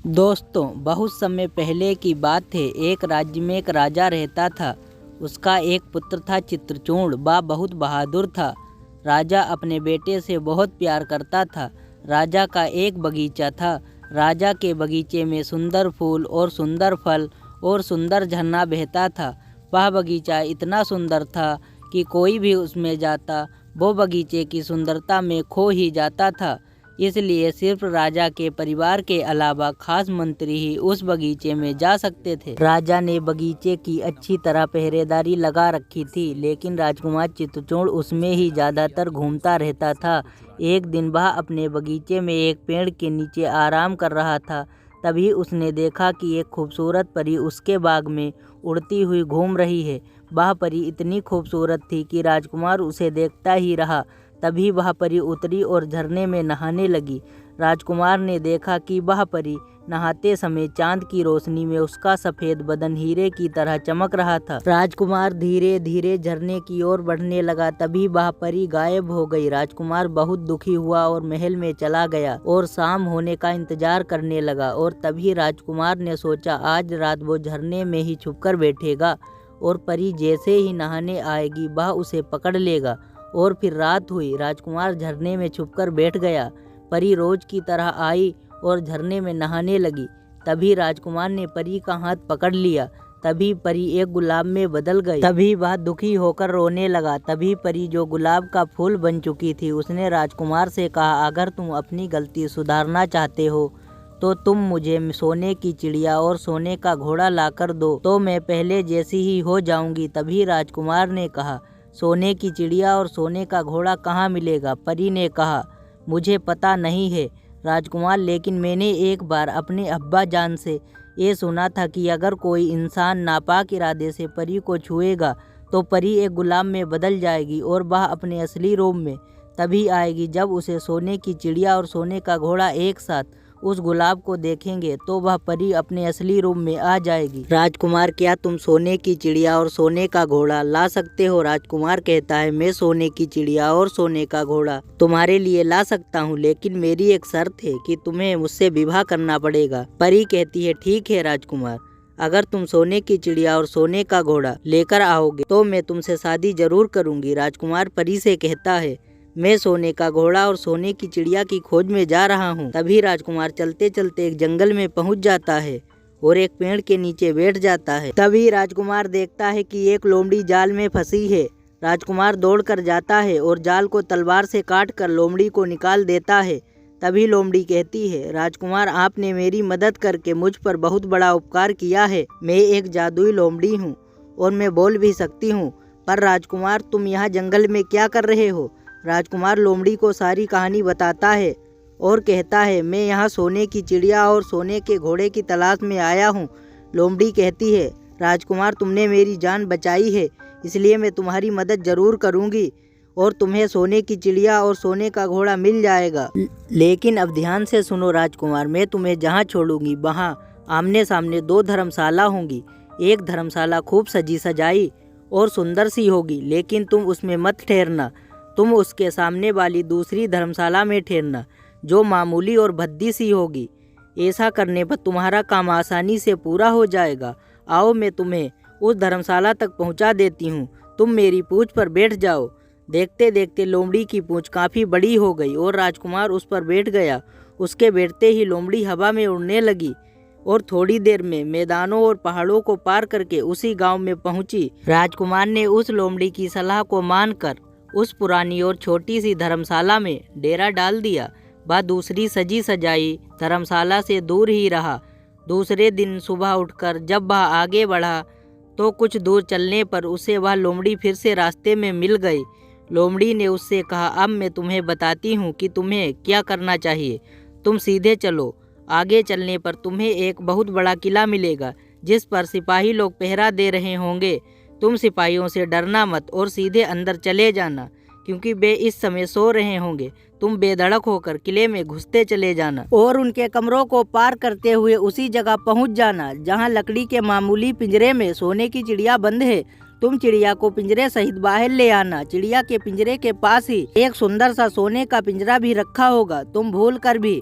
दोस्तों, बहुत समय पहले की बात है। एक राज्य में एक राजा रहता था। उसका एक पुत्र था चित्रचूर्ण। वह बहुत बहादुर था। राजा अपने बेटे से बहुत प्यार करता था। राजा का एक बगीचा था। राजा के बगीचे में सुंदर फूल और सुंदर फल और सुंदर झरना बहता था। वह बगीचा इतना सुंदर था कि कोई भी उसमें जाता वो बगीचे की सुंदरता में खो ही जाता था। इसलिए सिर्फ राजा के परिवार के अलावा खास मंत्री ही उस बगीचे में जा सकते थे। राजा ने बगीचे की अच्छी तरह पहरेदारी लगा रखी थी, लेकिन राजकुमार चित्रचूर्ण उसमें ही ज़्यादातर घूमता रहता था। एक दिन वह अपने बगीचे में एक पेड़ के नीचे आराम कर रहा था। तभी उसने देखा कि एक खूबसूरत परी उसके बाग में उड़ती हुई घूम रही है। वह परी इतनी खूबसूरत थी कि राजकुमार उसे देखता ही रहा। तभी वह परी उतरी और झरने में नहाने लगी। राजकुमार ने देखा कि वह परी नहाते समय चांद की रोशनी में उसका सफ़ेद बदन हीरे की तरह चमक रहा था। राजकुमार धीरे धीरे झरने की ओर बढ़ने लगा। तभी वह परी गायब हो गई। राजकुमार बहुत दुखी हुआ और महल में चला गया और शाम होने का इंतजार करने लगा। और तभी राजकुमार ने सोचा, आज रात वो झरने में ही छुपकर बैठेगा और परी जैसे ही नहाने आएगी वह उसे पकड़ लेगा। और फिर रात हुई। राजकुमार झरने में छुपकर बैठ गया। परी रोज की तरह आई और झरने में नहाने लगी। तभी राजकुमार ने परी का हाथ पकड़ लिया। तभी परी एक गुलाब में बदल गई। तभी वह दुखी होकर रोने लगा। तभी परी, जो गुलाब का फूल बन चुकी थी, उसने राजकुमार से कहा, अगर तुम अपनी गलती सुधारना चाहते हो तो तुम मुझे सोने की चिड़िया और सोने का घोड़ा लाकर दो, तो मैं पहले जैसी ही हो जाऊंगी। तभी राजकुमार ने कहा, सोने की चिड़िया और सोने का घोड़ा कहाँ मिलेगा? परी ने कहा, मुझे पता नहीं है राजकुमार, लेकिन मैंने एक बार अपने अब्बा जान से ये सुना था कि अगर कोई इंसान नापाक इरादे से परी को छुएगा तो परी एक गुलाब में बदल जाएगी और वह अपने असली रूप में तभी आएगी जब उसे सोने की चिड़िया और सोने का घोड़ा एक साथ उस गुलाब को देखेंगे तो वह परी अपने असली रूप में आ जाएगी। राजकुमार, क्या तुम सोने की चिड़िया और सोने का घोड़ा ला सकते हो? राजकुमार कहता है, मैं सोने की चिड़िया और सोने का घोड़ा तुम्हारे लिए ला सकता हूँ, लेकिन मेरी एक शर्त है कि तुम्हें मुझसे विवाह करना पड़ेगा। परी कहती है, ठीक है राजकुमार, अगर तुम सोने की चिड़िया और सोने का घोड़ा लेकर आओगे तो मैं तुमसे शादी जरूर करूंगी। राजकुमार परी से कहता है, मैं सोने का घोड़ा और सोने की चिड़िया की खोज में जा रहा हूँ। तभी राजकुमार चलते चलते एक जंगल में पहुँच जाता है और एक पेड़ के नीचे बैठ जाता है। तभी राजकुमार देखता है कि एक लोमड़ी जाल में फंसी है। राजकुमार दौड़कर जाता है और जाल को तलवार से काटकर लोमड़ी को निकाल देता है। तभी लोमड़ी कहती है, राजकुमार, आपने मेरी मदद करके मुझ पर बहुत बड़ा उपकार किया है। मैं एक जादुई लोमड़ी हूँ और मैं बोल भी सकती हूँ, पर राजकुमार, तुम यहाँ जंगल में क्या कर रहे हो? राजकुमार लोमड़ी को सारी कहानी बताता है और कहता है, मैं यहाँ सोने की चिड़िया और सोने के घोड़े की तलाश में आया हूँ। लोमड़ी कहती है, राजकुमार, तुमने मेरी जान बचाई है, इसलिए मैं तुम्हारी मदद जरूर करूँगी और तुम्हें सोने की चिड़िया और सोने का घोड़ा मिल जाएगा। लेकिन अब ध्यान से सुनो राजकुमार, मैं तुम्हें जहाँ छोड़ूंगी वहाँ आमने सामने दो धर्मशाला होंगी। एक धर्मशाला खूब सजी सजाई और सुंदर सी होगी, लेकिन तुम उसमें मत ठहरना। तुम उसके सामने वाली दूसरी धर्मशाला में ठहरना, जो मामूली और भद्दी सी होगी। ऐसा करने पर तुम्हारा काम आसानी से पूरा हो जाएगा। आओ, मैं तुम्हें उस धर्मशाला तक पहुंचा देती हूं। तुम मेरी पूंछ पर बैठ जाओ। देखते देखते लोमड़ी की पूंछ काफ़ी बड़ी हो गई और राजकुमार उस पर बैठ गया। उसके बैठते ही लोमड़ी हवा में उड़ने लगी और थोड़ी देर में मैदानों और पहाड़ों को पार करके उसी गाँव में पहुँची। राजकुमार ने उस लोमड़ी की सलाह को मानकर उस पुरानी और छोटी सी धर्मशाला में डेरा डाल दिया। वह दूसरी सजी सजाई धर्मशाला से दूर ही रहा। दूसरे दिन सुबह उठकर जब वह आगे बढ़ा तो कुछ दूर चलने पर उसे वह लोमड़ी फिर से रास्ते में मिल गई। लोमड़ी ने उससे कहा, अब मैं तुम्हें बताती हूँ कि तुम्हें क्या करना चाहिए। तुम सीधे चलो। आगे चलने पर तुम्हें एक बहुत बड़ा किला मिलेगा जिस पर सिपाही लोग पहरा दे रहे होंगे। तुम सिपाहियों से डरना मत और सीधे अंदर चले जाना, क्योंकि वे इस समय सो रहे होंगे। तुम बेधड़क होकर किले में घुसते चले जाना और उनके कमरों को पार करते हुए उसी जगह पहुंच जाना जहां लकड़ी के मामूली पिंजरे में सोने की चिड़िया बंद है। तुम चिड़िया को पिंजरे सहित बाहर ले आना। चिड़िया के पिंजरे के पास ही एक सुंदर सा सोने का पिंजरा भी रखा होगा। तुम भूल कर भी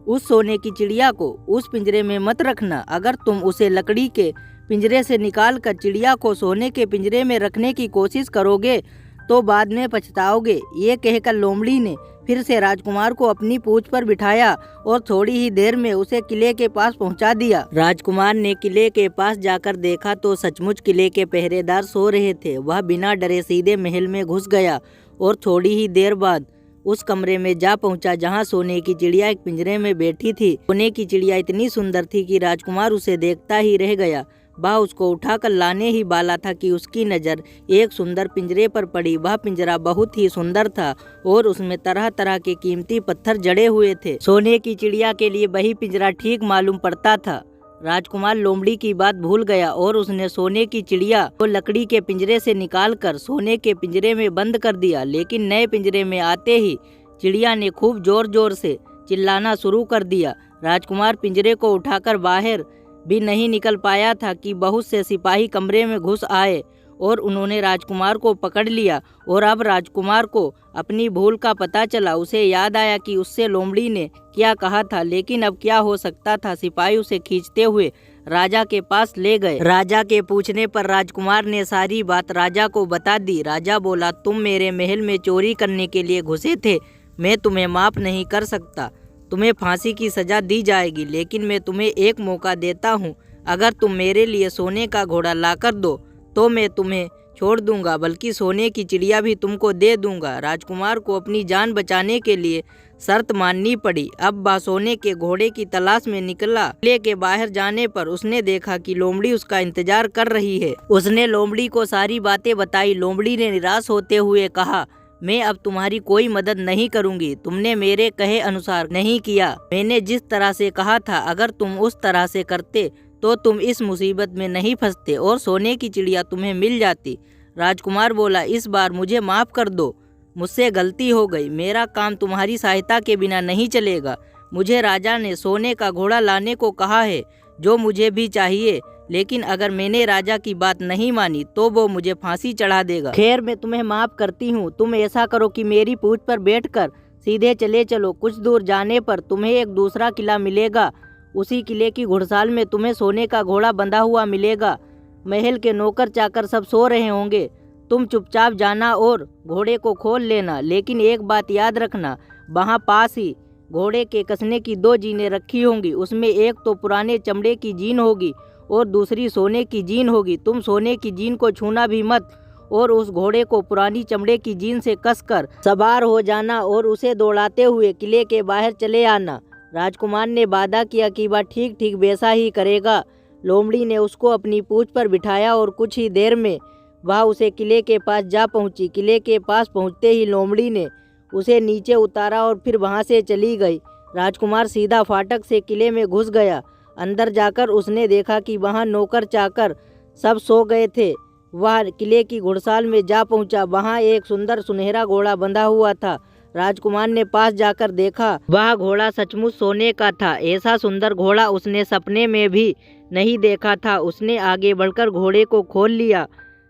उस सोने की चिड़िया को उस पिंजरे में मत रखना। अगर तुम उसे लकड़ी के पिंजरे से निकाल कर चिड़िया को सोने के पिंजरे में रखने की कोशिश करोगे तो बाद में पछताओगे। ये कहकर लोमड़ी ने फिर से राजकुमार को अपनी पूंछ पर बिठाया और थोड़ी ही देर में उसे किले के पास पहुंचा दिया। राजकुमार ने किले के पास जाकर देखा तो सचमुच किले के पहरेदार सो रहे थे। वह बिना डरे सीधे महल में घुस गया और थोड़ी ही देर बाद उस कमरे में जा पहुंचा जहां सोने की चिड़िया एक पिंजरे में बैठी थी। सोने की चिड़िया इतनी सुंदर थी कि राजकुमार उसे देखता ही रह गया। वह उसको उठाकर लाने ही वाला था कि उसकी नज़र एक सुंदर पिंजरे पर पड़ी। वह पिंजरा बहुत ही सुंदर था और उसमें तरह तरह के कीमती पत्थर जड़े हुए थे। सोने की चिड़िया के लिए वही पिंजरा ठीक मालूम पड़ता था। राजकुमार लोमड़ी की बात भूल गया और उसने सोने की चिड़िया को लकड़ी के पिंजरे से निकालकर सोने के पिंजरे में बंद कर दिया। लेकिन नए पिंजरे में आते ही चिड़िया ने खूब जोर जोर से चिल्लाना शुरू कर दिया। राजकुमार पिंजरे को उठाकर बाहर भी नहीं निकल पाया था कि बहुत से सिपाही कमरे में घुस आए और उन्होंने राजकुमार को पकड़ लिया। और अब राजकुमार को अपनी भूल का पता चला। उसे याद आया कि उससे लोमड़ी ने क्या कहा था, लेकिन अब क्या हो सकता था। सिपाही उसे खींचते हुए राजा के पास ले गए। राजा के पूछने पर राजकुमार ने सारी बात राजा को बता दी। राजा बोला, तुम मेरे महल में चोरी करने के लिए घुसे थे। मैं तुम्हें माफ नहीं कर सकता। तुम्हें फांसी की सजा दी जाएगी, लेकिन मैं तुम्हें एक मौका देता हूँ। अगर तुम मेरे लिए सोने का घोड़ा लाकर दो तो मैं तुम्हें छोड़ दूंगा, बल्कि सोने की चिड़िया भी तुमको दे दूंगा। राजकुमार को अपनी जान बचाने के लिए शर्त माननी पड़ी। अब वह सोने के घोड़े की तलाश में निकला। किले के बाहर जाने पर उसने देखा कि लोमड़ी उसका इंतजार कर रही है। उसने लोमड़ी को सारी बातें बताई। लोमड़ी ने निराश होते हुए कहा, मैं अब तुम्हारी कोई मदद नहीं करूंगी। तुमने मेरे कहे अनुसार नहीं किया। मैंने जिस तरह से कहा था, अगर तुम उस तरह से करते तो तुम इस मुसीबत में नहीं फंसते और सोने की चिड़िया तुम्हें मिल जाती। राजकुमार बोला, इस बार मुझे माफ कर दो। मुझसे गलती हो गई। मेरा काम तुम्हारी सहायता के बिना नहीं चलेगा। मुझे राजा ने सोने का घोड़ा लाने को कहा है, जो मुझे भी चाहिए। लेकिन अगर मैंने राजा की बात नहीं मानी तो वो मुझे फांसी चढ़ा देगा। खैर, मैं तुम्हें माफ करती हूँ। तुम ऐसा करो कि मेरी पूंछ पर बैठकर सीधे चले चलो। कुछ दूर जाने पर तुम्हें एक दूसरा किला मिलेगा। उसी किले की घुड़साल में तुम्हें सोने का घोड़ा बंधा हुआ मिलेगा। महल के नौकर चाकर सब सो रहे होंगे। तुम चुपचाप जाना और घोड़े को खोल लेना। लेकिन एक बात याद रखना, वहाँ पास ही घोड़े के कसने की 2 जीनें रखी होंगी। उसमें एक तो पुराने चमड़े की जीन होगी और दूसरी सोने की जीन होगी। तुम सोने की जीन को छूना भी मत और उस घोड़े को पुरानी चमड़े की जीन से कसकर सवार हो जाना और उसे दौड़ाते हुए किले के बाहर चले आना। राजकुमार ने वादा किया कि वह ठीक ठीक वैसा ही करेगा। लोमड़ी ने उसको अपनी पूंछ पर बिठाया और कुछ ही देर में वह उसे किले के पास जा पहुंची। किले के पास पहुंचते ही लोमड़ी ने उसे नीचे उतारा और फिर वहां से चली गई। राजकुमार सीधा फाटक से किले में घुस गया। अंदर जाकर उसने देखा कि वहां नौकर चाकर सब सो गए थे। वह किले की घुड़साल में जा पहुंचा। वहां एक सुंदर सुनहरा घोड़ा बंधा हुआ था। राजकुमार ने पास जाकर देखा, वह घोड़ा सचमुच सोने का था। ऐसा सुंदर घोड़ा उसने सपने में भी नहीं देखा था। उसने आगे बढ़कर घोड़े को खोल लिया।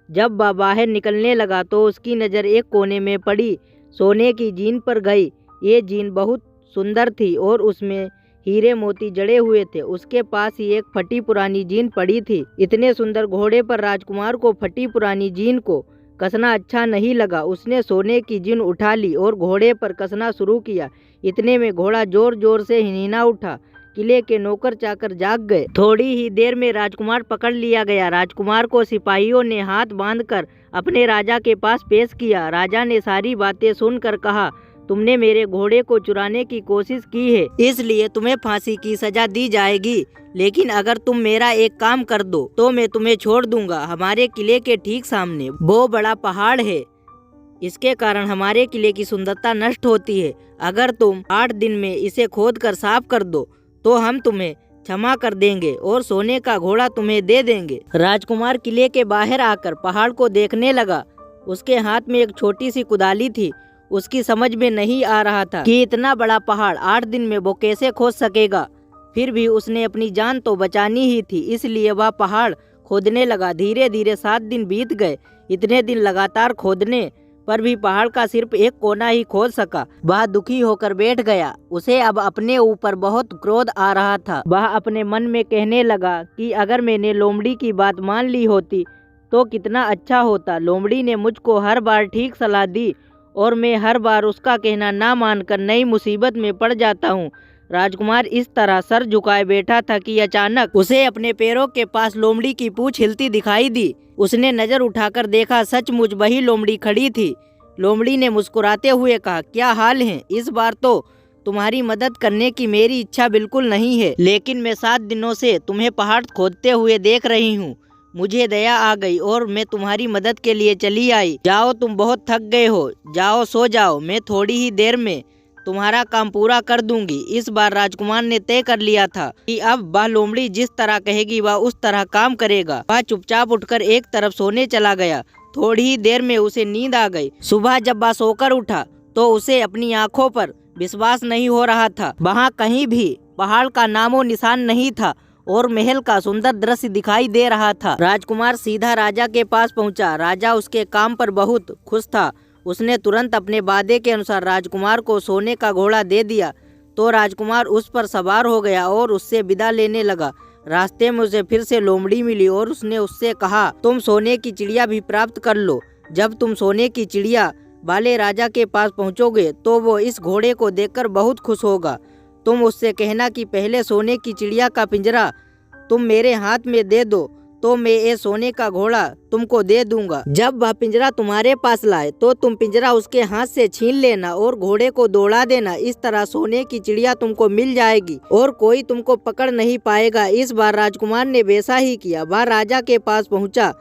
जब वह बाहर निकलने लगा तो उसकी नज़र एक कोने में पड़ी सोने की जीन पर गई। ये जीन बहुत सुंदर थी और उसमें हीरे मोती जड़े हुए थे। उसके पास ही एक फटी पुरानी जीन पड़ी थी। इतने सुंदर घोड़े पर राजकुमार को फटी पुरानी जीन को कसना अच्छा नहीं लगा। उसने सोने की जीन उठा ली और घोड़े पर कसना शुरू किया। इतने में घोड़ा जोर जोर से हिनहिना उठा। किले के नौकर चाकर जाग गए। थोड़ी ही देर में राजकुमार पकड़ लिया गया। राजकुमार को सिपाहियों ने हाथ बांधकर अपने राजा के पास पेश किया। राजा ने सारी बातें सुनकर कहा, तुमने मेरे घोड़े को चुराने की कोशिश की है, इसलिए तुम्हें फांसी की सजा दी जाएगी। लेकिन अगर तुम मेरा एक काम कर दो तो मैं तुम्हें छोड़ दूंगा। हमारे किले के ठीक सामने वो बड़ा पहाड़ है। इसके कारण हमारे किले की सुंदरता नष्ट होती है। अगर तुम 8 दिन में इसे खोद कर साफ कर दो तो हम तुम्हें क्षमा कर देंगे और सोने का घोड़ा तुम्हें दे देंगे। राजकुमार किले के बाहर आकर पहाड़ को देखने लगा। उसके हाथ में एक छोटी सी कुदाली थी। उसकी समझ में नहीं आ रहा था कि इतना बड़ा पहाड़ 8 दिन में वो कैसे खोद सकेगा। फिर भी उसने अपनी जान तो बचानी ही थी, इसलिए वह पहाड़ खोदने लगा। धीरे धीरे 7 दिन बीत गए। इतने दिन लगातार खोदने पर भी पहाड़ का सिर्फ एक कोना ही खोद सका। वह दुखी होकर बैठ गया। उसे अब अपने ऊपर बहुत क्रोध आ रहा था। वह अपने मन में कहने लगा कि अगर मैंने लोमड़ी की बात मान ली होती तो कितना अच्छा होता। लोमड़ी ने मुझको हर बार ठीक सलाह दी और मैं हर बार उसका कहना ना मानकर नई मुसीबत में पड़ जाता हूँ। राजकुमार इस तरह सर झुकाए बैठा था कि अचानक उसे अपने पैरों के पास लोमड़ी की पूंछ हिलती दिखाई दी। उसने नजर उठाकर देखा, सचमुच वही लोमड़ी खड़ी थी। लोमड़ी ने मुस्कुराते हुए कहा, क्या हाल है? इस बार तो तुम्हारी मदद करने की मेरी इच्छा बिल्कुल नहीं है, लेकिन मैं 7 दिनों से तुम्हें पहाड़ खोदते हुए देख रही हूँ। मुझे दया आ गई और मैं तुम्हारी मदद के लिए चली आई। जाओ, तुम बहुत थक गए हो, जाओ सो जाओ। मैं थोड़ी ही देर में तुम्हारा काम पूरा कर दूंगी। इस बार राजकुमार ने तय कर लिया था कि अब वह लोमड़ी जिस तरह कहेगी वह उस तरह काम करेगा। वह चुपचाप उठकर एक तरफ सोने चला गया। थोड़ी ही देर में उसे नींद आ गई। सुबह जब वह सोकर उठा तो उसे अपनी आंखों पर विश्वास नहीं हो रहा था। वहाँ कहीं भी पहाड़ का नामो निशान नहीं था और महल का सुंदर दृश्य दिखाई दे रहा था। राजकुमार सीधा राजा के पास पहुंचा। राजा उसके काम पर बहुत खुश था। उसने तुरंत अपने वादे के अनुसार राजकुमार को सोने का घोड़ा दे दिया तो राजकुमार उस पर सवार हो गया और उससे विदा लेने लगा। रास्ते में उसे फिर से लोमड़ी मिली और उसने उससे कहा, तुम सोने की चिड़िया भी प्राप्त कर लो। जब तुम सोने की चिड़िया वाले राजा के पास पहुंचोगे तो वो इस घोड़े को देखकर बहुत खुश होगा। तुम उससे कहना कि पहले सोने की चिड़िया का पिंजरा तुम मेरे हाथ में दे दो तो मैं ये सोने का घोड़ा तुमको दे दूंगा। जब वह पिंजरा तुम्हारे पास लाए तो तुम पिंजरा उसके हाथ से छीन लेना और घोड़े को दौड़ा देना। इस तरह सोने की चिड़िया तुमको मिल जाएगी और कोई तुमको पकड़ नहीं पाएगा। इस बार राजकुमार ने वैसा ही किया। वह राजा के पास पहुंचा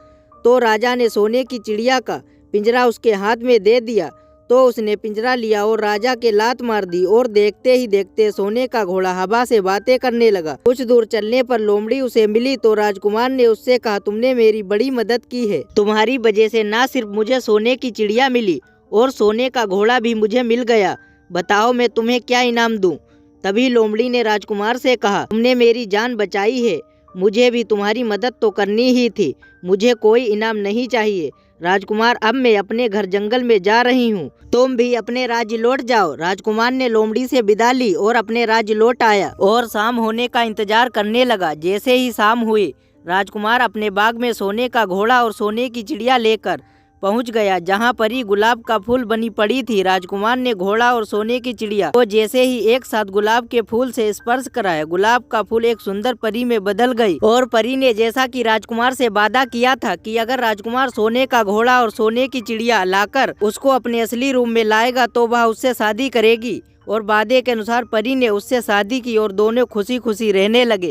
तो राजा ने सोने की चिड़िया का पिंजरा उसके हाथ में दे दिया तो उसने पिंजरा लिया और राजा के लात मार दी और देखते ही देखते सोने का घोड़ा हवा से बातें करने लगा। कुछ दूर चलने पर लोमड़ी उसे मिली तो राजकुमार ने उससे कहा, तुमने मेरी बड़ी मदद की है। तुम्हारी वजह से न सिर्फ मुझे सोने की चिड़िया मिली और सोने का घोड़ा भी मुझे मिल गया। बताओ मैं तुम्हें क्या इनाम दूं? तभी लोमड़ी ने राजकुमार से कहा, तुमने मेरी जान बचाई है, मुझे भी तुम्हारी मदद तो करनी ही थी। मुझे कोई इनाम नहीं चाहिए। राजकुमार, अब मैं अपने घर जंगल में जा रही हूँ, तुम भी अपने राज्य लौट जाओ। राजकुमार ने लोमड़ी से विदा ली और अपने राज्य लौट आया और शाम होने का इंतजार करने लगा। जैसे ही शाम हुई राजकुमार अपने बाग में सोने का घोड़ा और सोने की चिड़िया लेकर पहुंच गया जहां परी गुलाब का फूल बनी पड़ी थी। राजकुमार ने घोड़ा और सोने की चिड़िया को जैसे ही एक साथ गुलाब के फूल से स्पर्श कराया, गुलाब का फूल एक सुंदर परी में बदल गई और परी ने जैसा कि राजकुमार से वादा किया था कि अगर राजकुमार सोने का घोड़ा और सोने की चिड़िया लाकर उसको अपने असली रूप में लाएगा तो वह उससे शादी करेगी। और वादे के अनुसार परी ने उससे शादी की और दोनों खुशी खुशी रहने लगे।